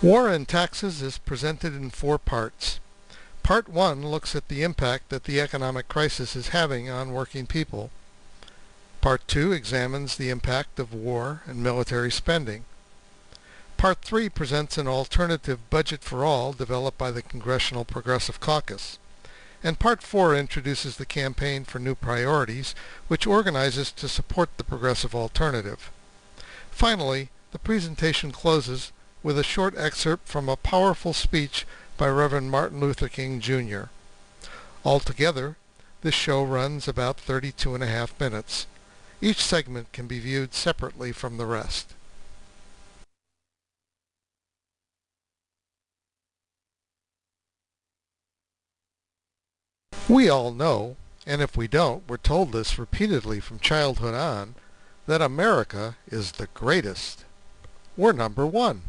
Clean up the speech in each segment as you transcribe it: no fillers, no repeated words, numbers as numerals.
War and Taxes is presented in 4 parts. Part 1 looks at the impact that the economic crisis is having on working people. Part 2 examines the impact of war and military spending. Part 3 presents an alternative budget for all developed by the Congressional Progressive Caucus. And Part 4 introduces the Campaign for New Priorities, which organizes to support the progressive alternative. Finally, the presentation closes with a short excerpt from a powerful speech by Reverend Martin Luther King, Jr. Altogether, this show runs about 32.5 minutes. Each segment can be viewed separately from the rest. We all know, and if we don't, we're told this repeatedly from childhood on, that America is the greatest. We're number 1.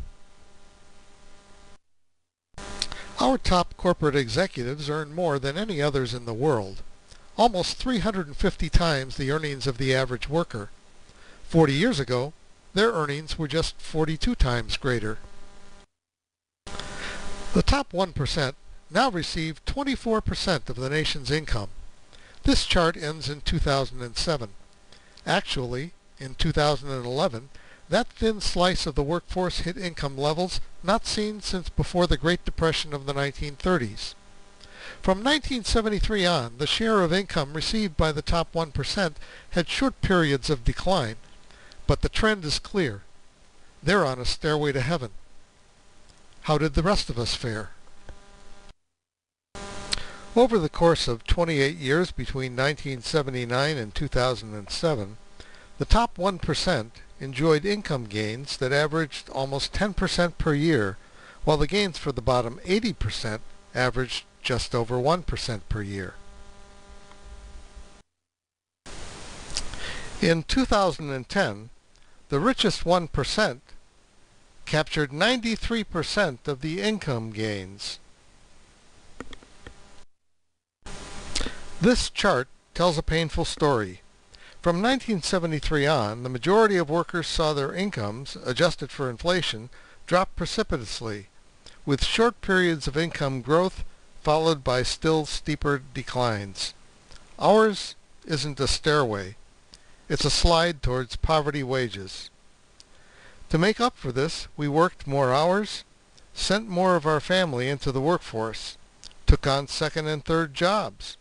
Our top corporate executives earn more than any others in the world, almost 350 times the earnings of the average worker. 40 years ago, their earnings were just 42 times greater. The top 1% now receive 24% of the nation's income. This chart ends in 2007. Actually, in 2011, that thin slice of the workforce hit income levels not seen since before the Great Depression of the 1930s. From 1973 on, the share of income received by the top 1% had short periods of decline, but the trend is clear. They're on a stairway to heaven. How did the rest of us fare? Over the course of 28 years between 1979 and 2007, the top 1% enjoyed income gains that averaged almost 10% per year, while the gains for the bottom 80% averaged just over 1% per year. In 2010, the richest 1% captured 93% of the income gains. This chart tells a painful story. From 1973 on, the majority of workers saw their incomes, adjusted for inflation, drop precipitously, with short periods of income growth followed by still steeper declines. Ours isn't a stairway. It's a slide towards poverty wages. To make up for this, we worked more hours, sent more of our family into the workforce, took on second and third jobs,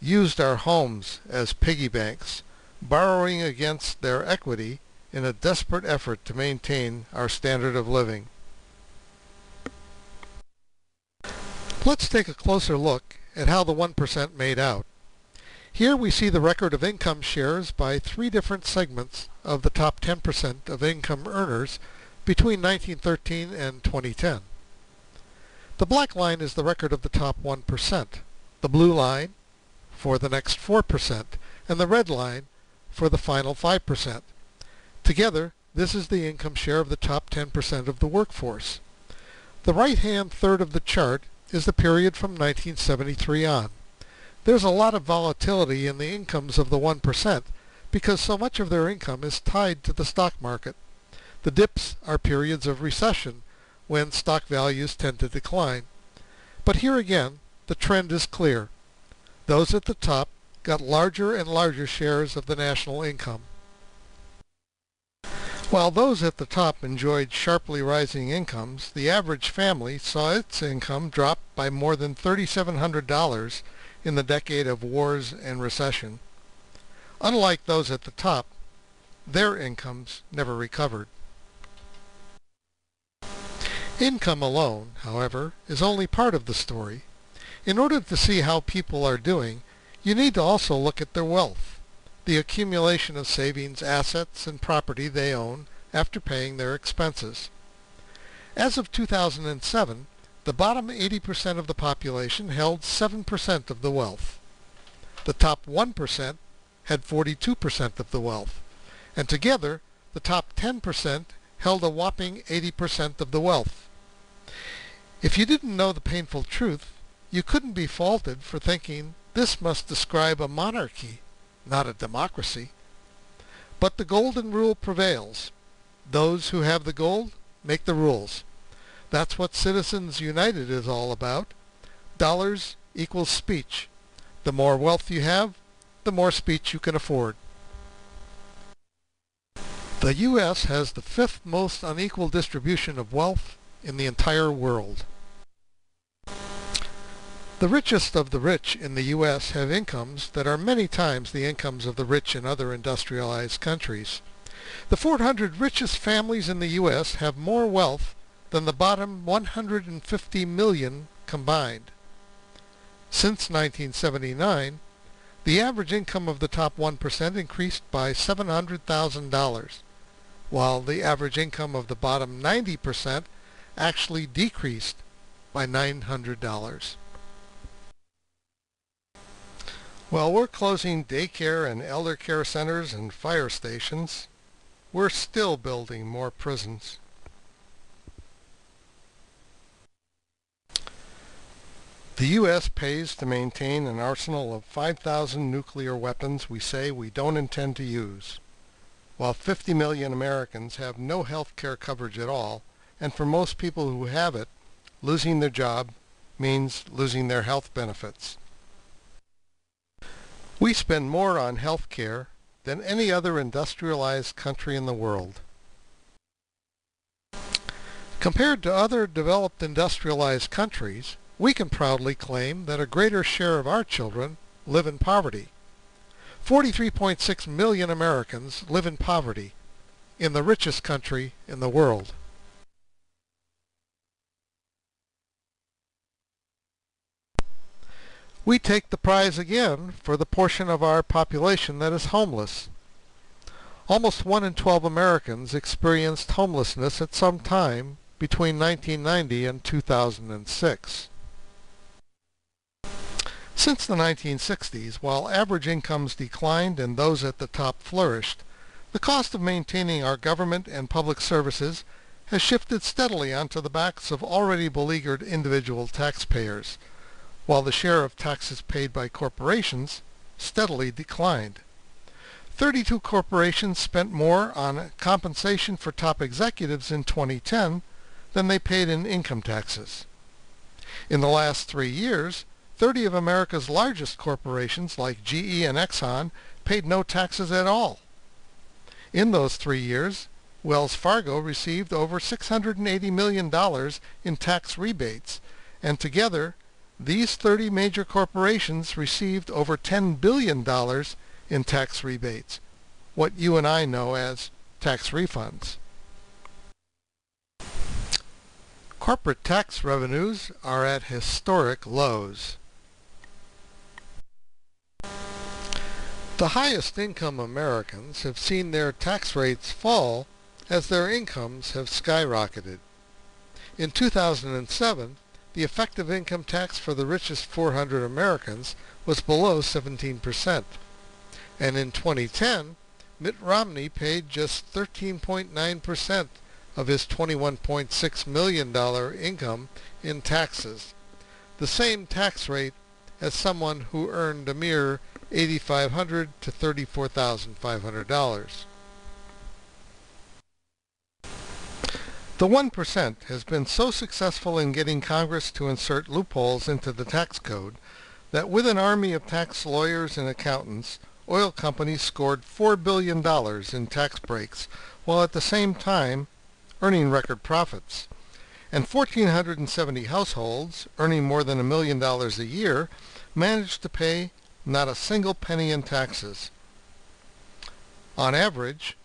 used our homes as piggy banks, borrowing against their equity in a desperate effort to maintain our standard of living. Let's take a closer look at how the 1% made out. Here we see the record of income shares by 3 different segments of the top 10% of income earners between 1913 and 2010. The black line is the record of the top 1%, the blue line for the next 4%, and the red line for the final 5%. Together, this is the income share of the top 10% of the workforce. The right-hand third of the chart is the period from 1973 on. There's a lot of volatility in the incomes of the 1% because so much of their income is tied to the stock market. The dips are periods of recession when stock values tend to decline. But here again, the trend is clear. Those at the top got larger and larger shares of the national income. While those at the top enjoyed sharply rising incomes, the average family saw its income drop by more than $3,700 in the decade of wars and recession. Unlike those at the top, their incomes never recovered. Income alone, however, is only part of the story. In order to see how people are doing, you need to also look at their wealth, the accumulation of savings, assets, and property they own after paying their expenses. As of 2007, the bottom 80% of the population held 7% of the wealth. The top 1% had 42% of the wealth, and together the top 10% held a whopping 80% of the wealth. If you didn't know the painful truth, you couldn't be faulted for thinking this must describe a monarchy, not a democracy. But the golden rule prevails. Those who have the gold make the rules. That's what Citizens United is all about. Dollars equals speech. The more wealth you have, the more speech you can afford. The U.S. has the fifth most unequal distribution of wealth in the entire world. The richest of the rich in the U.S. have incomes that are many times the incomes of the rich in other industrialized countries. The 400 richest families in the U.S. have more wealth than the bottom 150 million combined. Since 1979, the average income of the top 1% increased by $700,000, while the average income of the bottom 90% actually decreased by $900. While we're closing daycare and elder care centers and fire stations, we're still building more prisons. The U.S. pays to maintain an arsenal of 5,000 nuclear weapons we say we don't intend to use, while 50 million Americans have no health care coverage at all, and for most people who have it, losing their job means losing their health benefits. We spend more on health care than any other industrialized country in the world. Compared to other developed industrialized countries, we can proudly claim that a greater share of our children live in poverty. 43.6 million Americans live in poverty in the richest country in the world. We take the prize again for the portion of our population that is homeless. Almost 1 in 12 Americans experienced homelessness at some time between 1990 and 2006. Since the 1960s, while average incomes declined and those at the top flourished, the cost of maintaining our government and public services has shifted steadily onto the backs of already beleaguered individual taxpayers, while the share of taxes paid by corporations steadily declined. 32 corporations spent more on compensation for top executives in 2010 than they paid in income taxes. In the last 3 years, 30 of America's largest corporations like GE and Exxon paid no taxes at all. In those 3 years, Wells Fargo received over $680 million in tax rebates, and together, these 30 major corporations received over $10 billion in tax rebates, what you and I know as tax refunds. Corporate tax revenues are at historic lows. The highest income Americans have seen their tax rates fall as their incomes have skyrocketed. In 2007, the effective income tax for the richest 400 Americans was below 17%. And in 2010, Mitt Romney paid just 13.9% of his $21.6 million income in taxes, the same tax rate as someone who earned a mere $8,500 to $34,500. The 1% has been so successful in getting Congress to insert loopholes into the tax code that with an army of tax lawyers and accountants, oil companies scored $4 billion in tax breaks, while at the same time earning record profits. And 1,470 households, earning more than $1 million a year, managed to pay not a single penny in taxes. On average,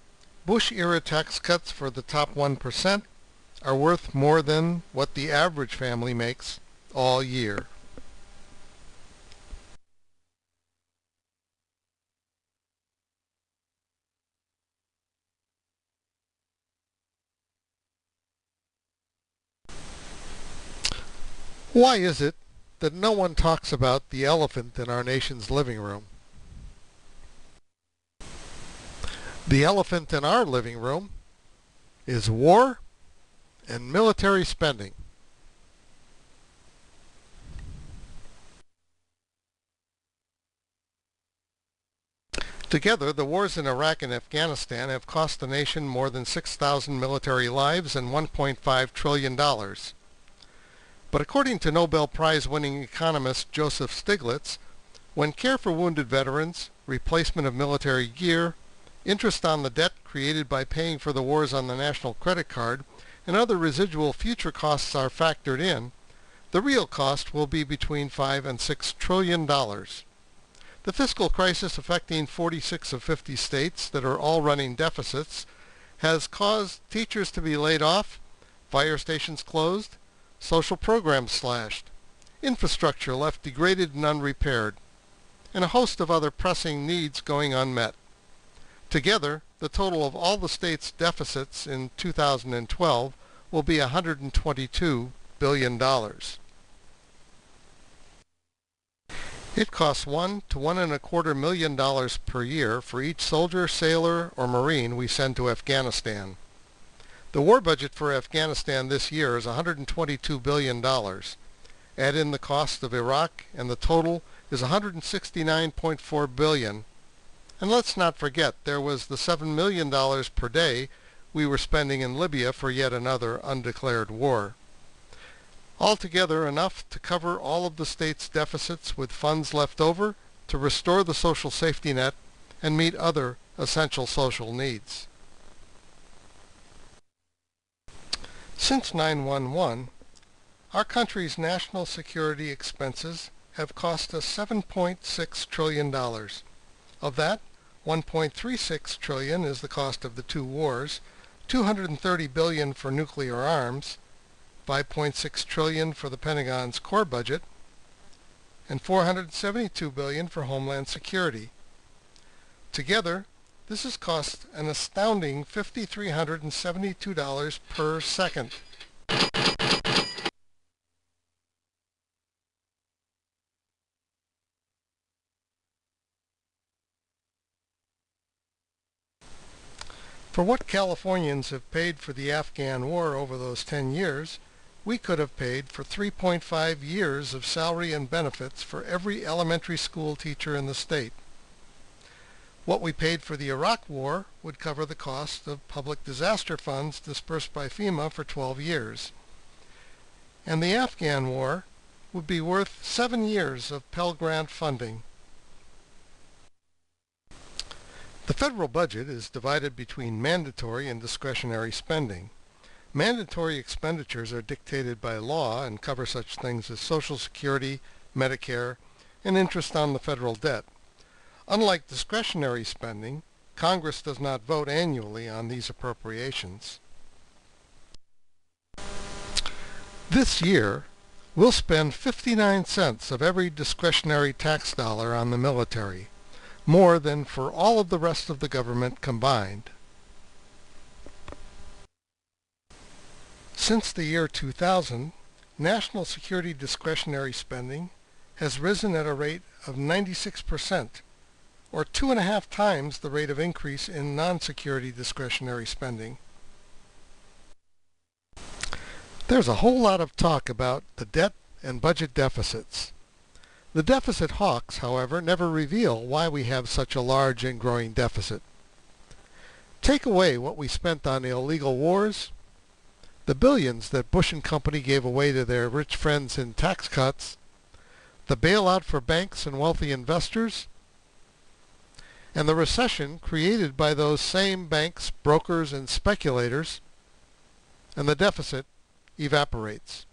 Bush-era tax cuts for the top 1% are worth more than what the average family makes all year. Why is it that no one talks about the elephant in our nation's living room? The elephant in our living room is war and military spending. Together, the wars in Iraq and Afghanistan have cost the nation more than 6,000 military lives and $1.5 trillion. But according to Nobel Prize-winning economist Joseph Stiglitz, when care for wounded veterans, replacement of military gear, interest on the debt created by paying for the wars on the national credit card, and other residual future costs are factored in, the real cost will be between $5 and $6 trillion. The fiscal crisis affecting 46 of 50 states that are all running deficits has caused teachers to be laid off, fire stations closed, social programs slashed, infrastructure left degraded and unrepaired, and a host of other pressing needs going unmet. Together, the total of all the states' deficits in 2012 will be $122 billion. It costs $1 to $1.25 million per year for each soldier, sailor, or Marine we send to Afghanistan. The war budget for Afghanistan this year is $122 billion. Add in the cost of Iraq, and the total is $169.4 billion. And let's not forget there was the $7 million per day we were spending in Libya for yet another undeclared war. Altogether enough to cover all of the state's deficits with funds left over to restore the social safety net and meet other essential social needs. Since 9/11, our country's national security expenses have cost us $7.6 trillion. Of that, $1.36 trillion is the cost of the two wars, $230 billion for nuclear arms, $5.6 trillion for the Pentagon's core budget, and $472 billion for Homeland Security. Together, this has cost an astounding $5,372 per second. For what Californians have paid for the Afghan war over those 10 years, we could have paid for 3.5 years of salary and benefits for every elementary school teacher in the state. What we paid for the Iraq war would cover the cost of public disaster funds dispersed by FEMA for 12 years. And the Afghan war would be worth 7 years of Pell Grant funding. The federal budget is divided between mandatory and discretionary spending. Mandatory expenditures are dictated by law and cover such things as Social Security, Medicare, and interest on the federal debt. Unlike discretionary spending, Congress does not vote annually on these appropriations. This year, we'll spend 59 cents of every discretionary tax dollar on the military, more than for all of the rest of the government combined. Since the year 2000, national security discretionary spending has risen at a rate of 96%, or 2.5 times the rate of increase in non-security discretionary spending. There's a whole lot of talk about the debt and budget deficits. The deficit hawks, however, never reveal why we have such a large and growing deficit. Take away what we spent on illegal wars, the billions that Bush and company gave away to their rich friends in tax cuts, the bailout for banks and wealthy investors, and the recession created by those same banks, brokers, and speculators, and the deficit evaporates.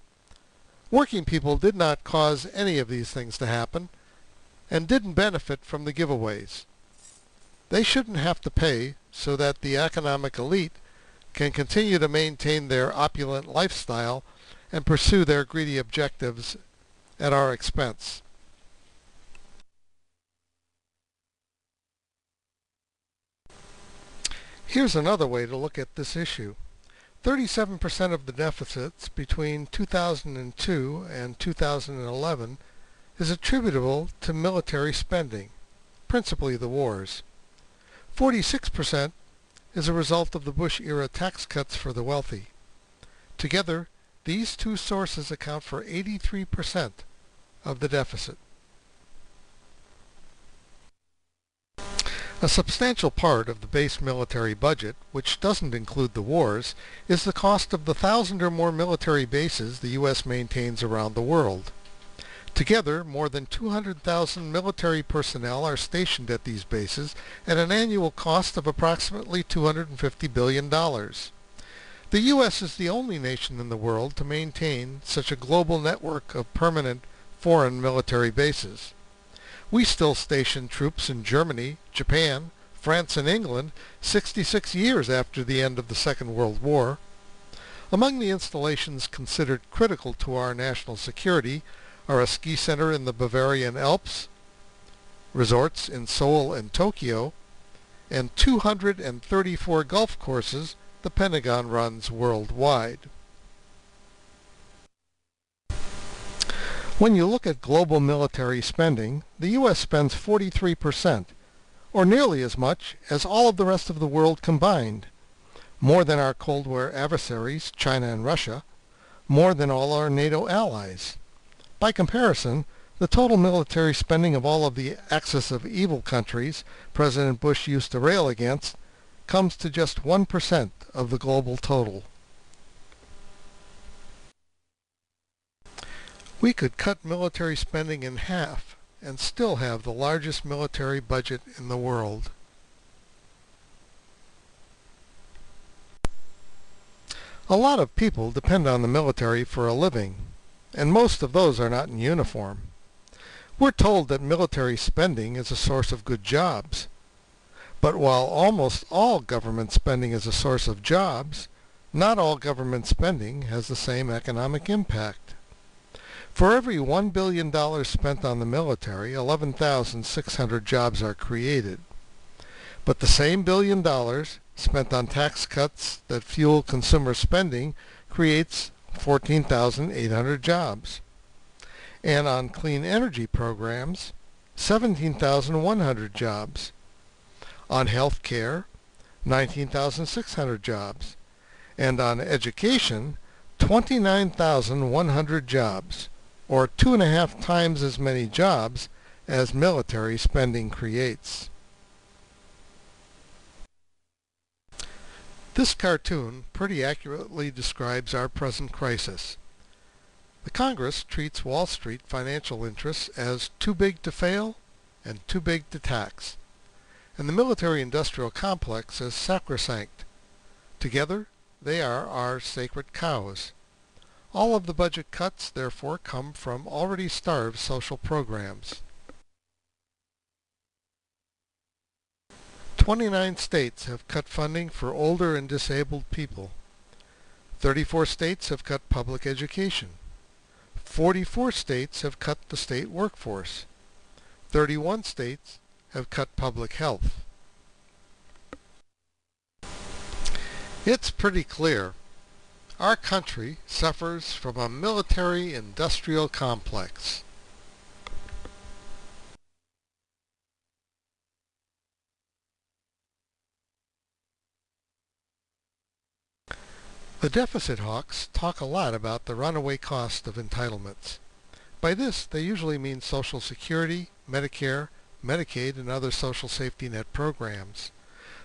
Working people did not cause any of these things to happen and didn't benefit from the giveaways. They shouldn't have to pay so that the economic elite can continue to maintain their opulent lifestyle and pursue their greedy objectives at our expense. Here's another way to look at this issue. 37% of the deficits between 2002 and 2011 is attributable to military spending, principally the wars. 46% is a result of the Bush-era tax cuts for the wealthy. Together, these two sources account for 83% of the deficit. A substantial part of the base military budget, which doesn't include the wars, is the cost of the 1,000 or more military bases the U.S. maintains around the world. Together, more than 200,000 military personnel are stationed at these bases at an annual cost of approximately $250 billion. The U.S. is the only nation in the world to maintain such a global network of permanent foreign military bases. We still station troops in Germany, Japan, France, and England 66 years after the end of the Second World War. Among the installations considered critical to our national security are a ski center in the Bavarian Alps, resorts in Seoul and Tokyo, and 234 golf courses the Pentagon runs worldwide. When you look at global military spending, the U.S. spends 43%, or nearly as much as all of the rest of the world combined, more than our Cold War adversaries, China and Russia, more than all our NATO allies. By comparison, the total military spending of all of the axis of evil countries President Bush used to rail against comes to just 1% of the global total. We could cut military spending in half and still have the largest military budget in the world. A lot of people depend on the military for a living, and most of those are not in uniform. We're told that military spending is a source of good jobs. But while almost all government spending is a source of jobs, not all government spending has the same economic impact. For every $1 billion spent on the military, 11,600 jobs are created. But the same $1 billion spent on tax cuts that fuel consumer spending creates 14,800 jobs. And on clean energy programs, 17,100 jobs. On health care, 19,600 jobs. And on education, 29,100 jobs, or 2.5 times as many jobs as military spending creates. This cartoon pretty accurately describes our present crisis. The Congress treats Wall Street financial interests as too big to fail and too big to tax, and the military-industrial complex as sacrosanct. Together, they are our sacred cows. All of the budget cuts, therefore, come from already starved social programs. 29 states have cut funding for older and disabled people. 34 states have cut public education. 44 states have cut the state workforce. 31 states have cut public health. It's pretty clear. Our country suffers from a military-industrial complex. The deficit hawks talk a lot about the runaway cost of entitlements. By this, they usually mean Social Security, Medicare, Medicaid, and other social safety net programs.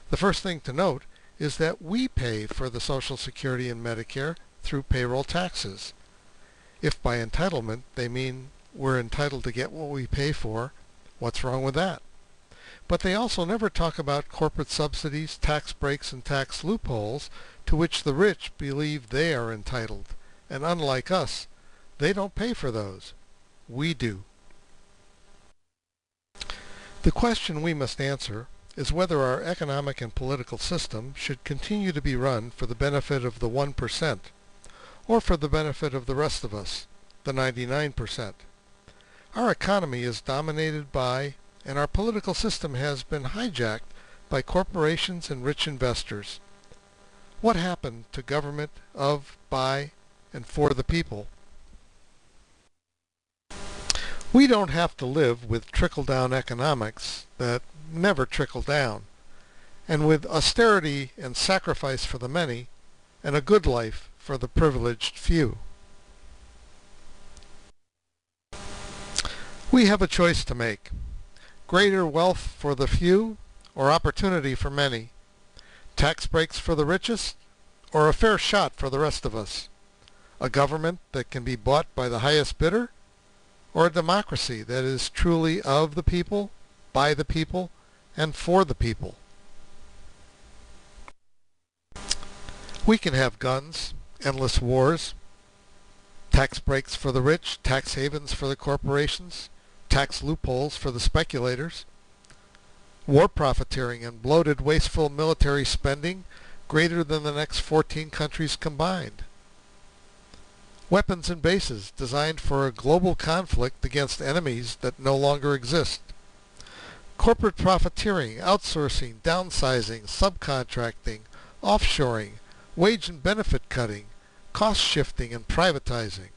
The first thing to note is that we pay for the Social Security and Medicare through payroll taxes. If by entitlement they mean we're entitled to get what we pay for, what's wrong with that? But they also never talk about corporate subsidies, tax breaks, and tax loopholes to which the rich believe they are entitled. And unlike us, they don't pay for those. We do. The question we must answer is whether our economic and political system should continue to be run for the benefit of the 1% or for the benefit of the rest of us, the 99%. Our economy is dominated by, and our political system has been hijacked by corporations and rich investors. What happened to government of, by, and for the people? We don't have to live with trickle-down economics that never trickle down, and with austerity and sacrifice for the many, and a good life for the privileged few. We have a choice to make: greater wealth for the few, or opportunity for many? Tax breaks for the richest, or a fair shot for the rest of us? A government that can be bought by the highest bidder, or a democracy that is truly of the people, by the people, and for the people? We can have guns, endless wars, tax breaks for the rich, tax havens for the corporations, tax loopholes for the speculators, war profiteering and bloated, wasteful military spending greater than the next 14 countries combined. Weapons and bases designed for a global conflict against enemies that no longer exist. Corporate profiteering, outsourcing, downsizing, subcontracting, offshoring, wage and benefit cutting, cost shifting and privatizing.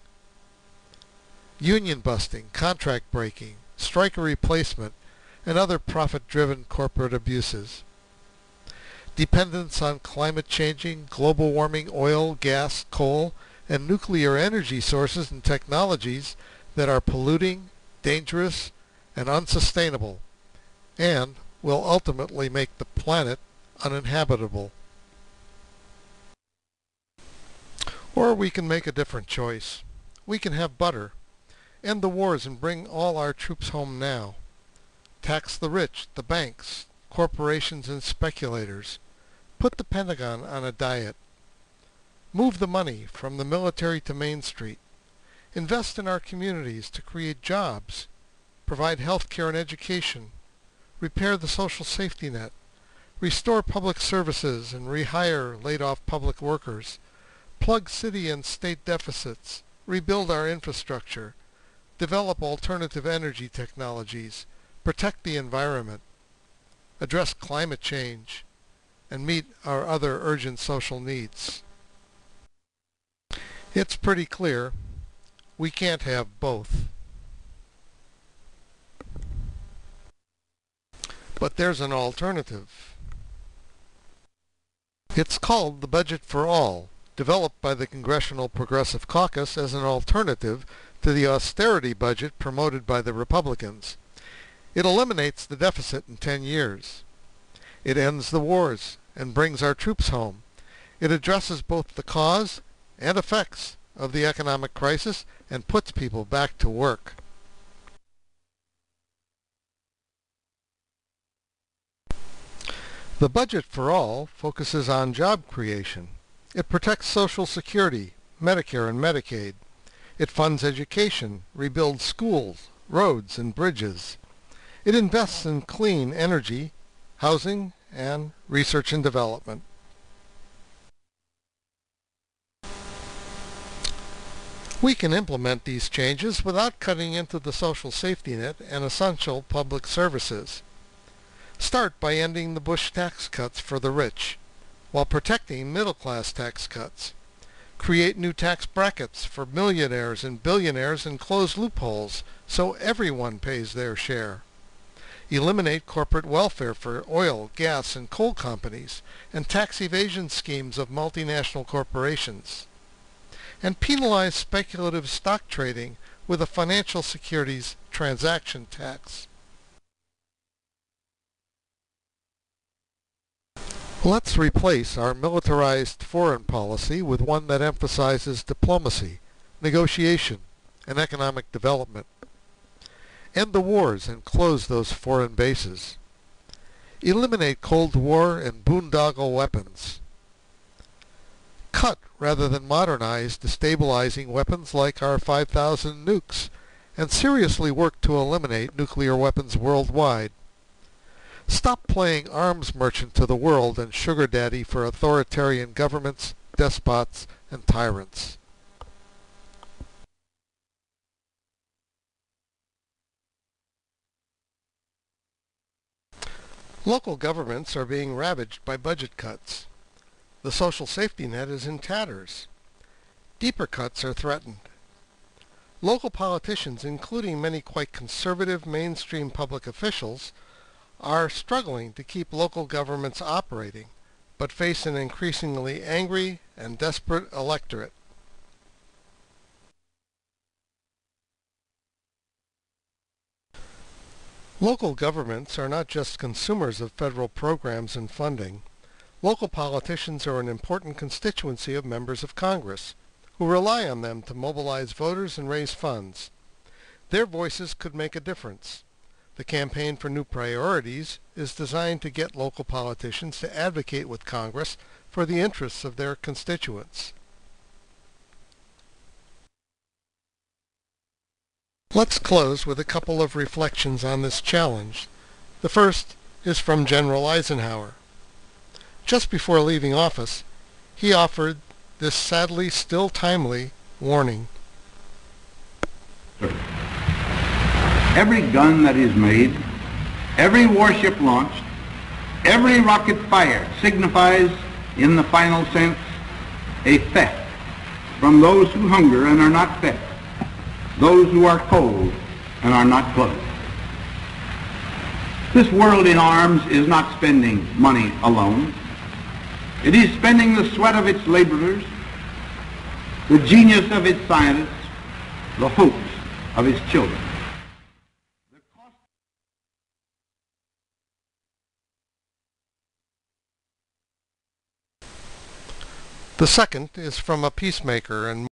Union busting, contract breaking, striker replacement, and other profit-driven corporate abuses. Dependence on climate-changing, global warming oil, gas, coal, and nuclear energy sources and technologies that are polluting, dangerous, and unsustainable, and will ultimately make the planet uninhabitable. Or we can make a different choice. We can have butter, end the wars and bring all our troops home now. Tax the rich, the banks, corporations and speculators. Put the Pentagon on a diet. Move the money from the military to Main Street. Invest in our communities to create jobs. Provide health care and education. Repair the social safety net. Restore public services and rehire laid-off public workers. Plug city and state deficits. Rebuild our infrastructure. Develop alternative energy technologies. Protect the environment. Address climate change. And meet our other urgent social needs. It's pretty clear we can't have both. But there's an alternative. It's called the Budget for All, developed by the Congressional Progressive Caucus as an alternative to the austerity budget promoted by the Republicans. It eliminates the deficit in 10 years. It ends the wars and brings our troops home. It addresses both the cause and effects of the economic crisis and puts people back to work. The Budget for All focuses on job creation. It protects Social Security, Medicare and Medicaid. It funds education, rebuilds schools, roads and bridges. It invests in clean energy, housing, and research and development. We can implement these changes without cutting into the social safety net and essential public services. Start by ending the Bush tax cuts for the rich, while protecting middle-class tax cuts. Create new tax brackets for millionaires and billionaires and close loopholes so everyone pays their share. Eliminate corporate welfare for oil, gas, and coal companies and tax evasion schemes of multinational corporations. And penalize speculative stock trading with a financial securities transaction tax. Let's replace our militarized foreign policy with one that emphasizes diplomacy, negotiation, and economic development. End the wars and close those foreign bases. Eliminate Cold War and boondoggle weapons. Cut rather than modernize destabilizing weapons like our 5,000 nukes, and seriously work to eliminate nuclear weapons worldwide. Stop playing arms merchant to the world and sugar daddy for authoritarian governments, despots, and tyrants. Local governments are being ravaged by budget cuts. The social safety net is in tatters. Deeper cuts are threatened. Local politicians, including many quite conservative mainstream public officials, are struggling to keep local governments operating, but face an increasingly angry and desperate electorate. Local governments are not just consumers of federal programs and funding. Local politicians are an important constituency of members of Congress, who rely on them to mobilize voters and raise funds. Their voices could make a difference. The Campaign for New Priorities is designed to get local politicians to advocate with Congress for the interests of their constituents. Let's close with a couple of reflections on this challenge. The first is from General Eisenhower. Just before leaving office, he offered this sadly still timely warning. Every gun that is made, every warship launched, every rocket fired signifies, in the final sense, a theft from those who hunger and are not fed, those who are cold and are not clothed. This world in arms is not spending money alone. It is spending the sweat of its laborers, the genius of its scientists, the hopes of its children. The second is from a peacemaker and